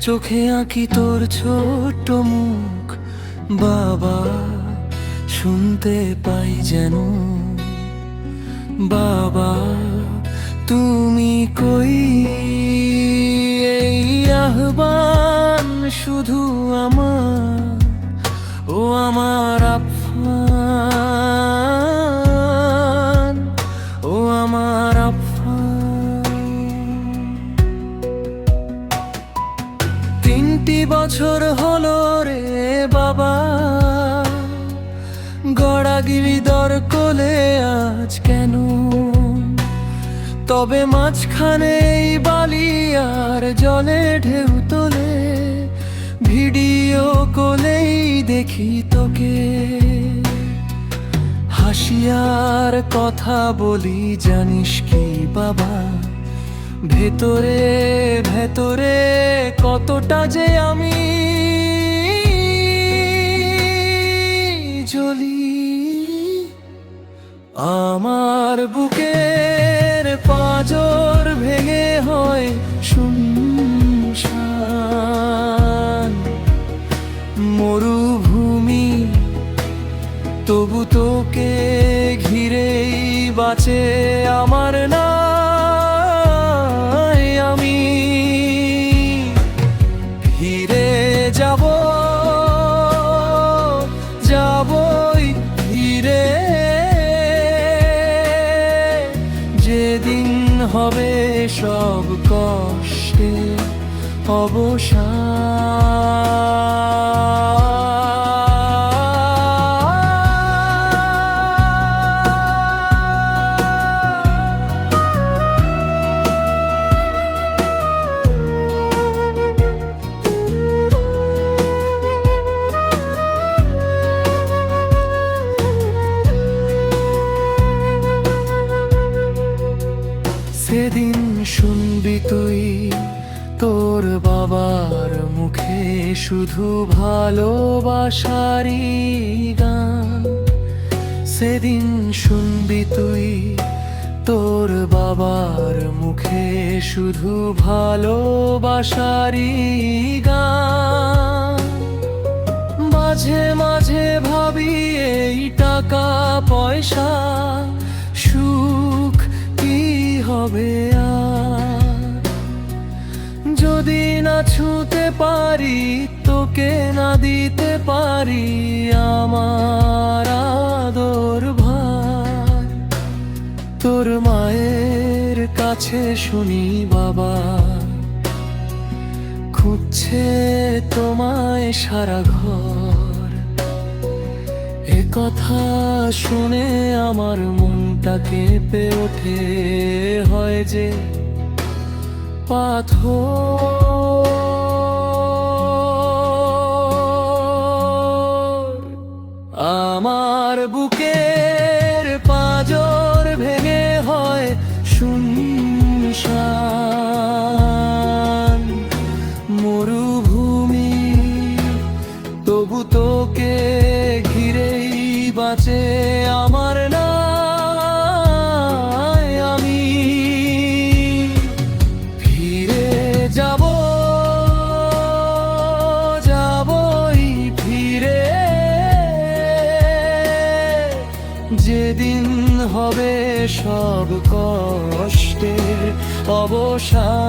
চোখে আঁকি তোর ছোট্ট মুখ বাবা, শুনতে পাই যেন বাবা তুমি কই। এই আহ্বান শুধু আমার, ও আমার আফফান, ও আমার আফফান। 3টি বছর হলো রে বাবা, গড়াগিরি দর কোলে আজ কেন? তবে মাঝখানে এই বালি আর জলে ঢেউ তোলে, ভিডিও কোলেই দেখি তোকে। হাসিয়ার কথা বলি জানিস কি বাবা, ভেতরে ভেতরে কতটা যে আমি জ্বলি। আমার বুকের পাঁজর ভেঙে হয় শুনশান মরুভূমি, তবু তোকে ঘিরেই বাঁচে আমার না। আমি ফিরে যাব, যাবই ফিরে, যেদিন হবে সব কষ্টে অবসান। সেদিন শুনবি তুই তোর বাবার মুখে শুধু ভালোবাসারই গান। সেদিন শুনবি তুই তোর বাবার মুখে শুধু ভালোবাসারই গান। মাঝে মাঝে ভাবি এই টাকা পয়সা সুখ কি হবে আর, যদি না ছুঁতে পারি তোকে, না দিতে পারি আমার আদর ভার। তোর মায়ের কাছে শুনি বাবা খুঁজছে তোমায় সারা ঘর। এ কথা শুনে আমার মনটা কেঁপে ওঠে, হয় যে পাথর। আমার বুকের পাঁজর ভেঙে হয় শুনশান মরুভূমি, তবু তোকে ঘিরেই বাঁচে আমার না। আমি ফিরে যাব, যাবই ফিরে, যেদিন হবে সব কষ্টের অবসান।